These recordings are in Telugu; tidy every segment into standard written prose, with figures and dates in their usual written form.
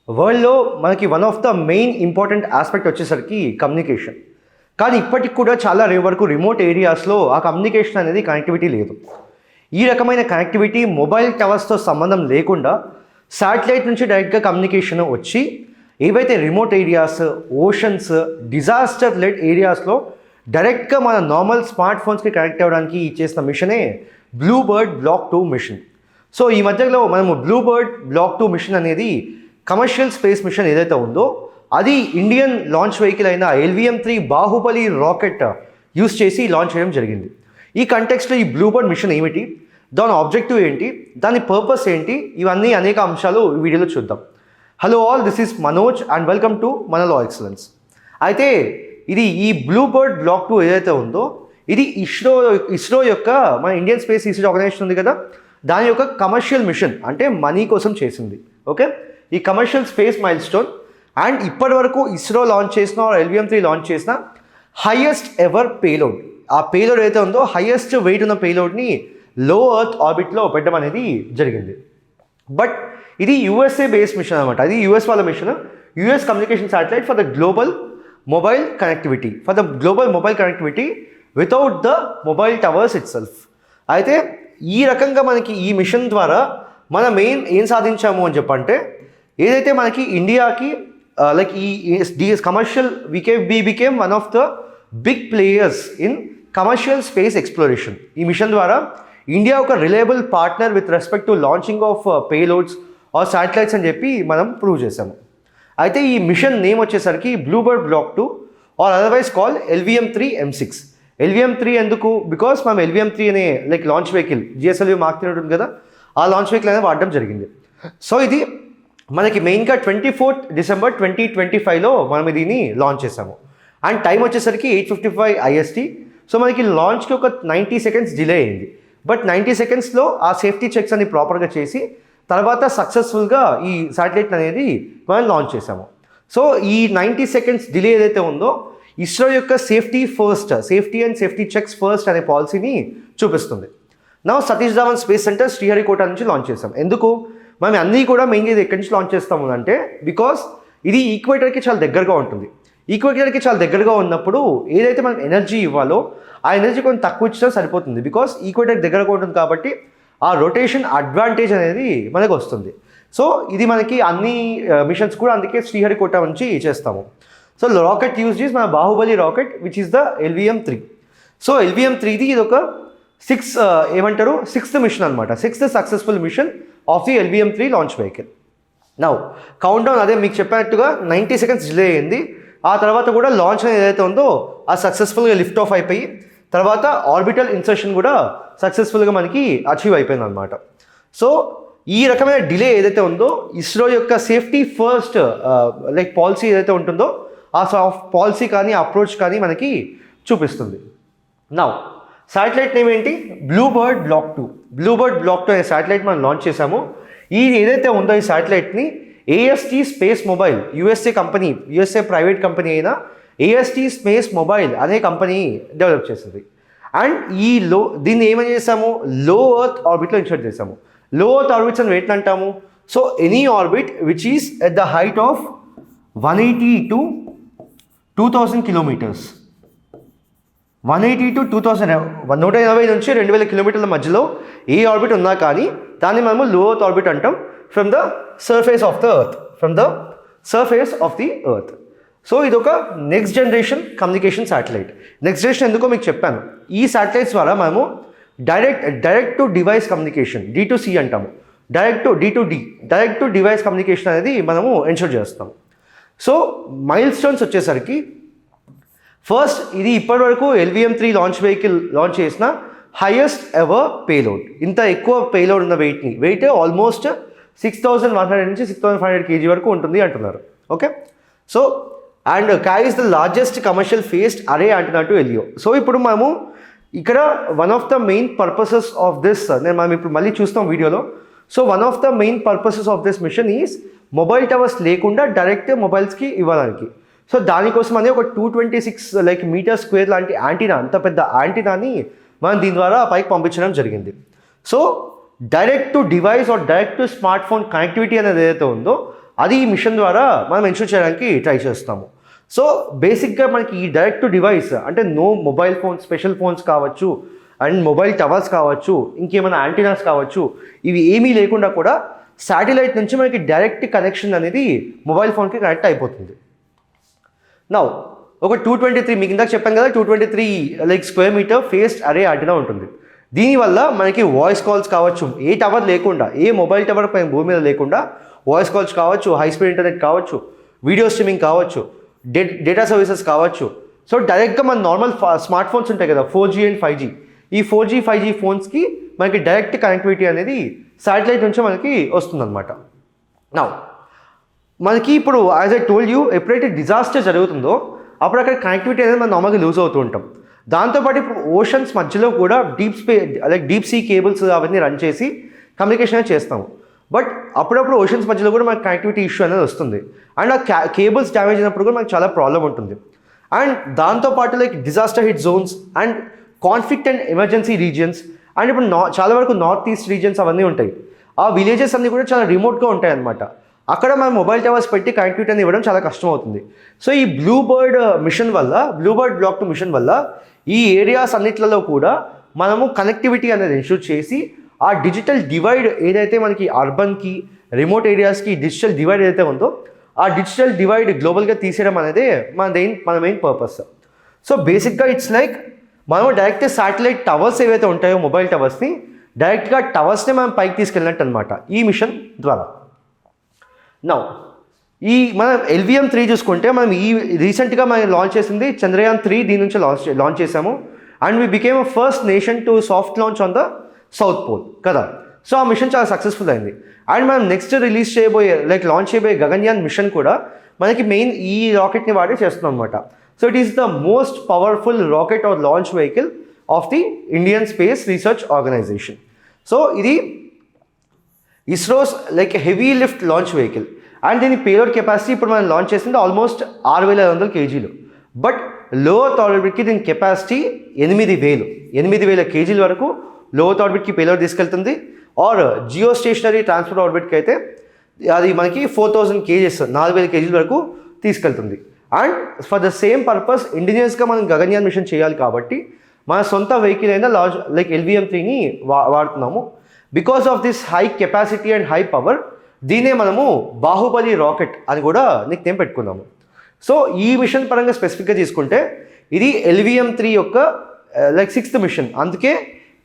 వరల్డ్లో మనకి one of the main important aspect వచ్చేసరికి కమ్యూనికేషన్. కానీ ఇప్పటికి కూడా చాలా వరకు రిమోట్ ఏరియాస్లో ఆ కమ్యూనికేషన్ అనేది కనెక్టివిటీ లేదు. ఈ రకమైన కనెక్టివిటీ మొబైల్ టవర్స్తో సంబంధం లేకుండా శాటిలైట్ నుంచి డైరెక్ట్గా కమ్యూనికేషన్ వచ్చి ఏవైతే remote areas, oceans, disaster led ఏరియాస్లో డైరెక్ట్గా మన నార్మల్ స్మార్ట్ ఫోన్స్కి కనెక్ట్ అవ్వడానికి చేసిన మిషనే బ్లూబర్డ్ బ్లాక్ 2 మిషన్. సో ఈ మధ్యలో మనము బ్లూబర్డ్ బ్లాక్ 2 మిషన్ అనేది కమర్షియల్ స్పేస్ మిషన్ ఏదైతే ఉందో అది ఇండియన్ లాంచ్ వెహికల్ అయిన LVM-3 బాహుబలి రాకెట్ యూస్ చేసి లాంచ్ చేయడం జరిగింది. ఈ కంటెక్స్ట్లో ఈ బ్లూబర్డ్ మిషన్ ఏమిటి, దాని ఆబ్జెక్టివ్ ఏంటి, దాని పర్పస్ ఏంటి, ఇవన్నీ అనేక అంశాలు ఈ వీడియోలో చూద్దాం. Hello all, this is Manoj and welcome to మన లా ఎక్సలెన్స్. అయితే ఈ బ్లూబర్డ్ బ్లాక్ 2 ఏదైతే ఉందో ఇది ఇస్రో యొక్క మన ఇండియన్ స్పేస్ రీసెర్చ్ ఆర్గనైజేషన్ ఉంది కదా, దాని యొక్క కమర్షియల్ మిషన్, అంటే మనీ కోసం చేసింది. ఓకే, ఈ commercial space mile stone and ఇప్పటి వరకు ఇస్రో లాంచ్ చేసిన LVM-3 లాంచ్ చేసిన హైయెస్ట్ ఎవర్ పేలోడ్. ఆ పేలోడ్ ఏదైతే ఉందో హైయెస్ట్ వెయిట్ ఉన్న పేలోడ్ని లో ఎర్త్ ఆర్బిట్లో పెట్టడం అనేది జరిగింది. బట్ ఇది USA బేస్డ్ మిషన్ అనమాట. అది US వాళ్ళ mission, US communication satellite for the global mobile connectivity without the mobile towers itself. అయితే ఈ రకంగా మనకి ఈ మిషన్ ద్వారా మన మెయిన్ ఏం సాధించాము అని చెప్పంటే, ఏదైతే మనకి ఇండియాకి లైక్ ఈ commercial became one of the big players in commercial space exploration. ఈ మిషన్ ద్వారా ఇండియా ఒక reliable partner with respect to launching of payloads or satellites అని చెప్పి మనం ప్రూవ్ చేసాము. అయితే ఈ మిషన్ నేమ్ వచ్చేసరికి BlueBird Block 2 or otherwise call LVM-3 M6. LVM-3 ఎందుకు? బికాస్ మనం LVM-3 అనే like launch vehicle GSLV Mark 3 ఉంటుంది కదా, ఆ లాంచ్ వెహికల్ అనేది వాడడం జరిగింది. సో ఇది మనకి మెయిన్గా 24th December 2025లో మనం దీన్ని లాంచ్ చేసాము. అండ్ టైం వచ్చేసరికి 8:55 IST. సో మనకి లాంచ్కి ఒక 90 seconds డిలే అయింది. బట్ 90 secondsలో ఆ సేఫ్టీ చెక్స్ అన్ని ప్రాపర్గా చేసి తర్వాత సక్సెస్ఫుల్గా ఈ శాటిలైట్ అనేది మనం లాంచ్ చేసాము. సో ఈ 90 seconds డిలే ఏదైతే ఉందో ఇస్రో యొక్క safety and safety checks first అనే పాలసీని చూపిస్తుంది. నా సతీష్ ధావన్ స్పేస్ సెంటర్ శ్రీహరికోట నుంచి లాంచ్ చేసాం. ఎందుకు మనం అన్నీ కూడా మెయిన్గా ఇది ఎక్కడి నుంచి లాంచ్ చేస్తాము అంటే, బికాస్ ఇది ఈక్వేటర్కి చాలా దగ్గరగా ఉంటుంది. ఈక్వేటర్కి చాలా దగ్గరగా ఉన్నప్పుడు ఏదైతే మనం ఎనర్జీ ఇవ్వాలో ఆ ఎనర్జీ కొంచెం తక్కువ ఇచ్చినా సరిపోతుంది. బికాస్ ఈక్వేటర్ దగ్గరగా ఉంటుంది కాబట్టి ఆ రొటేషన్ అడ్వాంటేజ్ అనేది మనకు వస్తుంది. సో ఇది మనకి అన్ని మిషన్స్ కూడా అందుకే శ్రీహరికోట నుంచి చేస్తాము. సో రాకెట్ యూజ్ చేసి మన Baahubali rocket which is the LVM-3. So LVM-3ది ఇది ఒక సిక్స్త్ మిషన్ అనమాట. 6th successful mission of the LVM-3 launch vehicle. Now countdown అదే మీకు చెప్పినట్టుగా 90 seconds డిలే అయింది. ఆ తర్వాత కూడా లాంచ్ అనేది ఏదైతే ఉందో ఆ సక్సెస్ఫుల్గా లిఫ్ట్ ఆఫ్ అయిపోయి తర్వాత ఆర్బిటల్ ఇన్సర్షన్ కూడా సక్సెస్ఫుల్గా మనకి అచీవ్ అయిపోయింది అనమాట. సో ఈ రకమైన డిలే ఏదైతే ఉందో ఇస్రో యొక్క సేఫ్టీ ఫస్ట్ లైక్ పాలసీ ఏదైతే ఉంటుందో ఆ పాలసీ కానీ అప్రోచ్ కానీ మనకి చూపిస్తుంది. నౌ శాటిలైట్ నేమ్ ఏంటి? బ్లూబర్డ్ బ్లాక్ 2 అనే శాటిలైట్ మనం లాంచ్ చేసాము. ఏదైతే ఉందో ఈ శాటిలైట్ని AST space mobile USA private company అయిన AST స్పేస్ మొబైల్ అనే కంపెనీ డెవలప్ చేసింది. అండ్ దీన్ని ఏమని చేసాము? లో ఎర్త్ ఆర్బిట్లో ఇన్సర్ట్ చేసాము. లో ఎర్త్ ఆర్బిట్స్ అని వేటిని అంటాము? So any orbit which is at the height of 180 to 2000 kilometers. 180 to 2000, 180 నుంచి 2000 కిలోమీటర్ల మధ్యలో ఏ ఆర్బిట్ ఉన్నా కానీ దాన్ని మనము లో ఎర్త్ ఆర్బిట్ అంటాం. From the surface of the earth. So ఇది ఒక next generation communication satellite. Next generation ఎందుకో మీకు చెప్పాను. ఈ శాటిలైట్స్ ద్వారా మనము direct to device communication, D2C అంటాము, డైరెక్ట్ టు డివైస్ కమ్యూనికేషన్ అనేది మనము ఎన్షూర్ చేస్తాం. సో మైల్ స్టోన్స్ వచ్చేసరికి ఫస్ట్ ఇది ఇప్పటివరకు LVM-3 లాంచ్ వెహికల్ లాంచ్ చేసిన హైయెస్ట్ ఎవర్ పేలోడ్. ఇంత ఎక్కువ పేలోడ్ ఉన్న వెయిట్ ఆల్మోస్ట్ 6100 నుంచి 6500 kg వరకు ఉంటుంది అంటున్నారు. Okay, so and carries the largest commercial phased array antenna to LEO. So ఇప్పుడు మనము ఇక్కడ one of the main purposes of this మనం ఇప్పుడు మళ్ళీ చూస్తాం వీడియోలో. So one of the main purposes of this mission is mobile towers లేకుండా డైరెక్ట్ మొబైల్స్కి ఇవ్వడానికి. సో దానికోసం అని ఒక 226 మీటర్ స్క్వేర్ లాంటి యాంటీనా, అంత పెద్ద యాంటీనాని మనం దీని ద్వారా పైకి పంపించడం జరిగింది. So direct to device are direct to smart phone connectivity అనేది ఏదైతే ఉందో అది ఈ మిషన్ ద్వారా మనం ఎన్షూర్ చేయడానికి ట్రై చేస్తాము. సో బేసిక్గా మనకి ఈ డైరెక్ట్ టు డివైస్ అంటే no mobile phones, special phones కావచ్చు అండ్ మొబైల్ టవర్స్ కావచ్చు, ఇంకేమైనా యాంటీనాస్ కావచ్చు, ఇవి ఏమీ లేకుండా కూడా శాటిలైట్ నుంచి మనకి డైరెక్ట్ కనెక్షన్ అనేది మొబైల్ ఫోన్కి కనెక్ట్ అయిపోతుంది. నౌ ఒక 223 మీకు ఇందాక చెప్పాను కదా 223 లైక్ స్క్వేర్ మీటర్ ఫేస్డ్ అరే యాంటీనా ఉంటుంది. దీనివల్ల మనకి వాయిస్ కాల్స్ కావచ్చు, ఏ టవర్ లేకుండా, ఏ మొబైల్ టవర్ పైన భూమి మీద లేకుండా వాయిస్ కాల్స్ కావచ్చు, హై స్పీడ్ ఇంటర్నెట్ కావచ్చు, వీడియో స్ట్రీమింగ్ కావచ్చు, డేటా సర్వీసెస్ కావచ్చు. సో డైరెక్ట్గా మన నార్మల్ స్మార్ట్ ఫోన్స్ ఉంటాయి కదా 4G అండ్ 5G, ఈ 4G 5G ఫోన్స్కి మనకి డైరెక్ట్ కనెక్టివిటీ అనేది శాటిలైట్ నుంచి మనకి వస్తుందన్నమాట. నౌ మనకి ఇప్పుడు యాజ్ ఐ టోల్డ్ యూ ఎప్పుడైతే డిజాస్టర్ జరుగుతుందో అప్పుడు అక్కడ కనెక్టివిటీ అనేది మనం నార్మల్గా లూజ్ అవుతూ ఉంటాం. దాంతోపాటు ఇప్పుడు ఓషన్స్ మధ్యలో కూడా డీప్ సీ కేబుల్స్ అవన్నీ రన్ చేసి కమ్యూనికేషన్ అనేది చేస్తాము. బట్ అప్పుడప్పుడు ఓషన్స్ మధ్యలో కూడా మనకి కనెక్టివిటీ ఇష్యూ అనేది వస్తుంది. అండ్ ఆ కేబుల్స్ డ్యామేజ్ అయినప్పుడు కూడా మనకు చాలా ప్రాబ్లం ఉంటుంది. అండ్ దాంతోపాటు like disaster hit zones and conflict and emergency regions and ఇప్పుడు చాలా వరకు నార్త్ ఈస్ట్ రీజియన్స్ అవన్నీ ఉంటాయి. ఆ విలేజెస్ అన్నీ కూడా చాలా రిమోట్గా ఉంటాయి అన్నమాట. అక్కడ మనం మొబైల్ టవర్స్ పెట్టి కనెక్టివిటీ అని ఇవ్వడం చాలా కష్టం అవుతుంది. సో ఈ బ్లూబర్డ్ మిషన్ వల్ల, బ్లూబర్డ్ బ్లాక్ 2 మిషన్ వల్ల ఈ ఏరియాస్ అన్నిట్లలో కూడా మనము కనెక్టివిటీ అనేది ఎన్షూర్ చేసి ఆ డిజిటల్ డివైడ్ ఏదైతే మనకి అర్బన్కి, రిమోట్ ఏరియాస్కి డిజిటల్ డివైడ్ ఏదైతే ఉందో ఆ డిజిటల్ డివైడ్ గ్లోబల్గా తీసేయడం అనేది మన మెయిన్ పర్పస్. సో బేసిక్గా ఇట్స్ లైక్ మనం డైరెక్ట్ శాటిలైట్ టవర్స్ ఏవైతే ఉంటాయో మొబైల్ టవర్స్ని డైరెక్ట్గా టవర్స్ని మనం పైకి తీసుకెళ్ళినట్టు అనమాట ఈ మిషన్ ద్వారా. నౌ ఈ మనం LVM-3 చూసుకుంటే మనం ఈ రీసెంట్గా మనం లాంచ్ చేసింది చంద్రయాన్ 3, దీని నుంచి లాంచ్ చేసాము. And we became a first nation to soft launch on the south pole కదా. సో ఆ మిషన్ చాలా సక్సెస్ఫుల్ అయింది. అండ్ మనం నెక్స్ట్ రిలీజ్ చేయబోయే లాంచ్ చేయబోయే గగన్యాన్ మిషన్ కూడా మనకి మెయిన్ ఈ రాకెట్ని వాడి చేస్తున్నాం అనమాట. So it is the most powerful rocket or launch vehicle of the Indian Space Research Organisation. So ఇది ISRO's like heavy lift launch vehicle. And దీని పేలోడ్ కెపాసిటీ ఇప్పుడు మనం లాంచ్ చేసింది almost 6,500 kg. But low earth ఆర్బిట్కి దీని కెపాసిటీ 8,000 kg వరకు లో ఎర్త్ ఆర్బిట్కి పేలోడ్ తీసుకెళ్తుంది. ఆర్ జియో స్టేషనరీ ట్రాన్స్పోర్ట్ ఆర్బిట్కి అయితే అది మనకి 4,000 kgs 4,000 kg వరకు తీసుకెళ్తుంది. And for the same purpose ఇండిజినియస్గా మనం గగన్యాన్ మిషన్ చేయాలి కాబట్టి మన సొంత వెహికల్ అయినా లైక్ LVM-3ని వాడుతున్నాము. Because of this high capacity and high power దీనే మనము బాహుబలి రాకెట్ అని కూడా నిక్నేమ్ పెట్టుకున్నాము. సో ఈ మిషన్ పరంగా స్పెసిఫిక్గా తీసుకుంటే ఇది LVM-3 యొక్క లైక్ 6th మిషన్. అందుకే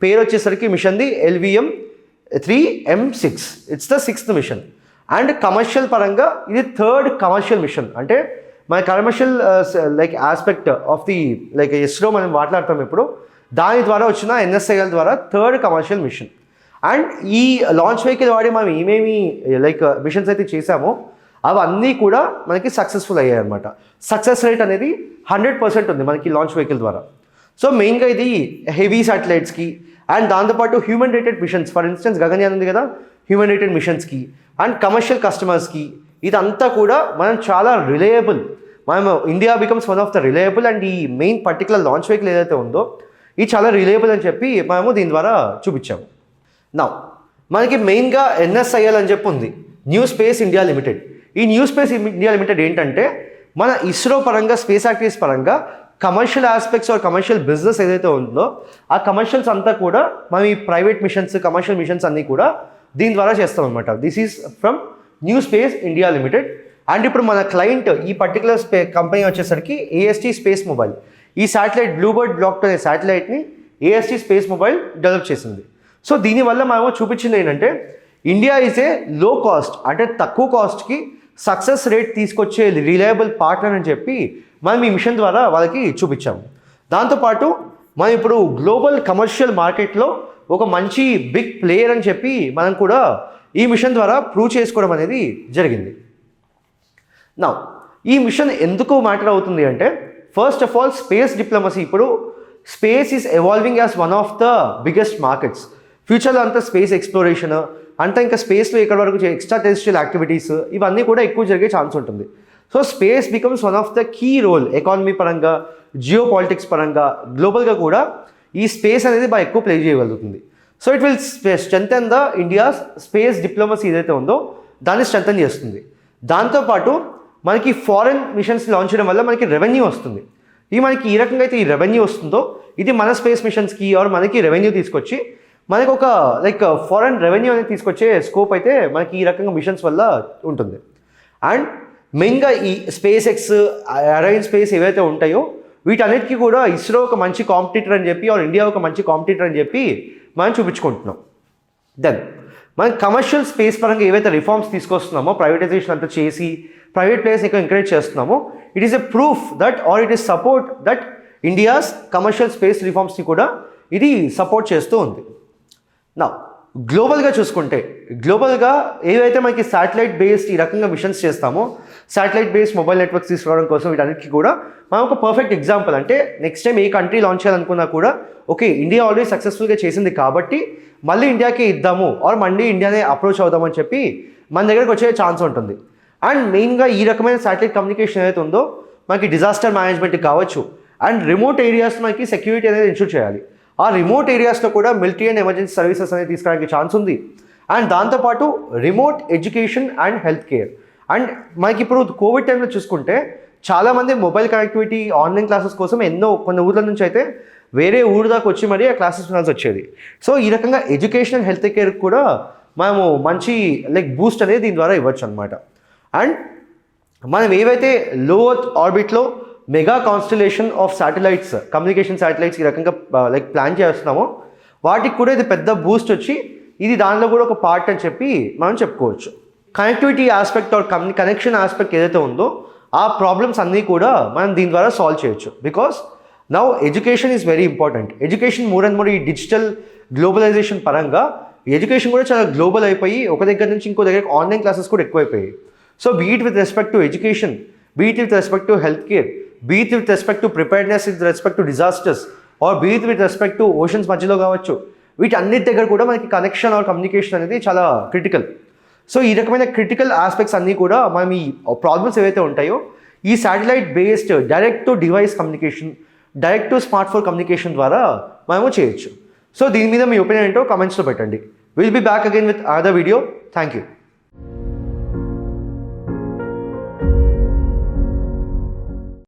పేరు వచ్చేసరికి మిషన్ది LVM-3M6. It's the 6th mission. And commercial పరంగా ఇది 3rd కమర్షియల్ మిషన్. అంటే మన commercial like aspect of the like ISRO మనం మాట్లాడతాం ఇప్పుడు, దాని ద్వారా వచ్చిన NSIL ద్వారా 3rd కమర్షియల్ మిషన్. అండ్ ఈ లాంచ్ వెహికల్ వాడి మనం ఏమేమి లైక్ మిషన్స్ అయితే చేసామో అవన్నీ కూడా మనకి సక్సెస్ఫుల్ అయ్యాయి అనమాట. సక్సెస్ రేట్ అనేది 100% ఉంది మనకి లాంచ్ వెహికల్ ద్వారా. సో మెయిన్గా ఇది హెవీ శాటిలైట్స్కి అండ్ దాంతోపాటు human rated machines, for instance Gaganyaan ఉంది కదా, హ్యూమన్ రేటెడ్ మిషన్స్కి అండ్ కమర్షియల్ కస్టమర్స్కి ఇదంతా కూడా మనం చాలా రిలయబుల్, మనం India becomes one of the reliable. And ఈ మెయిన్ పర్టికులర్ లాంచ్ వెహికల్ ఏదైతే ఉందో ఇది చాలా రిలయబుల్ అని చెప్పి మనము దీని ద్వారా చూపించాము. నా మనకి మెయిన్గా NSIL అని చెప్పి ఉంది, న్యూ స్పేస్ ఇండియా లిమిటెడ్. ఈ న్యూ స్పేస్ ఇండియా లిమిటెడ్ ఏంటంటే మన ఇస్రో పరంగా, స్పేస్ యాక్టివిటీస్ పరంగా commercial aspects or commercial business ఏదైతే ఉందో ఆ కమర్షియల్స్ అంతా కూడా మనం ఈ ప్రైవేట్ మిషన్స్, కమర్షియల్ మిషన్స్ అన్నీ కూడా దీని ద్వారా చేస్తాం అనమాట. This is from new space India limited. And ఇప్పుడు మన క్లయింట్ ఈ పర్టికులర్ కంపెనీ వచ్చేసరికి AST స్పేస్ మొబైల్, ఈ శాటిలైట్ బ్లూబర్డ్ బ్లాక్ అనే శాటిలైట్ని AST స్పేస్ మొబైల్ డెవలప్ చేసింది. సో దీనివల్ల మనం చూపించింది ఏంటంటే ఇండియా ఈజ్ ఏ లో కాస్ట్, అంటే తక్కువ కాస్ట్కి సక్సెస్ రేట్ తీసుకొచ్చే రిలయబుల్ పార్ట్నర్ అని చెప్పి మనం ఈ మిషన్ ద్వారా వాళ్ళకి చూపించాము. దాంతోపాటు మనం ఇప్పుడు గ్లోబల్ కమర్షియల్ మార్కెట్లో ఒక మంచి బిగ్ ప్లేయర్ అని చెప్పి మనం కూడా ఈ మిషన్ ద్వారా ప్రూవ్ చేసుకోవడం అనేది జరిగింది. నా ఈ మిషన్ ఎందుకు మ్యాటర్ అవుతుంది అంటే first of all space diplomacy. ఇప్పుడు space is evolving as one of the biggest markets. ఫ్యూచర్లో అంతా స్పేస్ ఎక్స్ప్లోరేషన్ అంతా ఇంకా స్పేస్లో ఇక్కడ వరకు ఎక్స్ట్రా టెరిస్ట్రియల్ యాక్టివిటీస్ ఇవన్నీ కూడా ఎక్కువ జరిగే ఛాన్స్ ఉంటుంది. So space becomes one of the key role economy పరంగా, జియో పాలిటిక్స్ పరంగా, గ్లోబల్గా కూడా ఈ స్పేస్ అనేది బాగా ఎక్కువ ప్లే చేయగలుగుతుంది. So it will strengthen the India's space diplomacy ఏదైతే ఉందో దాన్ని స్ట్రెంథెన్ చేస్తుంది. దాంతోపాటు మనకి ఫారెన్ మిషన్స్ లాంచ్ చేయడం వల్ల మనకి రెవెన్యూ వస్తుంది. ఇది మనకి ఈ రకంగా అయితే ఈ రెవెన్యూ వస్తుందో ఇది మన స్పేస్ మిషన్స్కి ఆర్ మనకి రెవెన్యూ తీసుకొచ్చి మనకి ఒక లైక్ ఫారెన్ రెవెన్యూ అనేది తీసుకొచ్చే స్కోప్ అయితే మనకి ఈ రకంగా మిషన్స్ వల్ల ఉంటుంది. అండ్ మెయిన్గా ఈ స్పేస్ ఎక్స్, అరైన్ స్పేస్ ఏవైతే ఉంటాయో వీటన్నిటికీ కూడా ఇస్రో ఒక మంచి కాంపిటీటర్ అని చెప్పి ఆర్ ఇండియా ఒక మంచి కాంపిటీటర్ అని చెప్పి మనం చూపించుకుంటున్నాం. దెన్ మనం కమర్షియల్ స్పేస్ పరంగా ఏవైతే రిఫార్మ్స్ తీసుకొస్తున్నామో, ప్రైవేటైజేషన్ అంతా చేసి ప్రైవేట్ ప్లేయర్స్ ఎక్కువ ఎంకరేజ్ చేస్తున్నామో, it is a proof that or it is support that India's commercial space రిఫార్మ్స్ని కూడా ఇది సపోర్ట్ చేస్తూ ఉంది. నా గ్లోబల్గా చూసుకుంటే గ్లోబల్గా ఏవైతే మనకి శాటిలైట్ బేస్డ్ ఈ రకంగా మిషన్స్ చేస్తామో, శాటిలైట్ బేస్డ్ మొబైల్ నెట్వర్క్స్ తీసుకురావడం కోసం వీటన్నిటికీ కూడా మనం ఒక పర్ఫెక్ట్ ఎగ్జాంపుల్. అంటే నెక్స్ట్ టైం ఏ కంట్రీ లాంచ్ చేయాలనుకున్నా కూడా ఓకే ఇండియా ఆల్రెడీ సక్సెస్ఫుల్గా చేసింది కాబట్టి మళ్ళీ ఇండియాకి ఇద్దాము ఆర్ మళ్ళీ ఇండియానే అప్రోచ్ అవుదామని చెప్పి మన దగ్గరకు వచ్చే ఛాన్స్ ఉంటుంది. అండ్ మెయిన్గా ఈ రకమైన శాటిలైట్ కమ్యూనికేషన్ ఏదైతే ఉందో మనకి డిజాస్టర్ మేనేజ్మెంట్ కావచ్చు అండ్ రిమోట్ ఏరియాస్ మనకి సెక్యూరిటీ అనేది ఇన్షూర్ చేయాలి. ఆ రిమోట్ ఏరియాస్లో కూడా మిలిటరీ అండ్ ఎమర్జెన్సీ సర్వీసెస్ అనేది తీసుకోవడానికి ఛాన్స్ ఉంది. అండ్ దాంతోపాటు remote education and health care. And మనకి ఇప్పుడు కోవిడ్ టైంలో చూసుకుంటే చాలామంది మొబైల్ కనెక్టివిటీ ఆన్లైన్ క్లాసెస్ కోసం కొన్ని ఊర్ల నుంచి అయితే వేరే ఊరు దాకా వచ్చి మరీ ఆ క్లాసెస్ వినాల్సి వచ్చేది. సో ఈ రకంగా ఎడ్యుకేషన్ అండ్ హెల్త్ కేర్ కూడా మనము మంచి లైక్ బూస్ట్ అనేది దీని ద్వారా ఇవ్వచ్చు అనమాట. అండ్ మనం ఏవైతే లో ఎర్త్ ఆర్బిట్లో mega constellation of satellites, communication satellites ఈ రకంగా లైక్ ప్లాన్ చేస్తున్నామో వాటికి కూడా ఇది పెద్ద బూస్ట్ వచ్చి ఇది దానిలో కూడా ఒక పార్ట్ అని చెప్పి మనం చెప్పుకోవచ్చు. Connectivity aspect are connection aspect ఏదైతే ఉందో ఆ ప్రాబ్లమ్స్ అన్నీ కూడా మనం దీని ద్వారా సాల్వ్ చేయొచ్చు. Because now education is very important. Education more and more ఈ డిజిటల్ గ్లోబలైజేషన్ పరంగా ఎడ్యుకేషన్ కూడా చాలా గ్లోబల్ అయిపోయి ఒక దగ్గర నుంచి ఇంకో దగ్గర ఆన్లైన్ క్లాసెస్ కూడా ఎక్కువైపోయాయి. So be it with respect to education, be it with respect to health care, be it with respect to preparedness, with respect to disasters or be it with respect to oceans మధ్యలో కావచ్చు, వీటన్నిటి దగ్గర కూడా మనకి కనెక్షన్ ఆర్ కమ్యూనికేషన్ అనేది చాలా క్రిటికల్. సో ఈ రకమైన క్రిటికల్ ఆస్పెక్ట్స్ అన్నీ కూడా మనం ఈ ప్రాబ్లమ్స్ ఏవైతే ఉంటాయో ఈ satellite based direct to device communication, direct to smart phone communication ద్వారా మనము చేయొచ్చు. సో దీని మీద మీ ఒపీనియన్ ఏంటో కామెంట్స్లో పెట్టండి. Will be back again with other video. Thank you.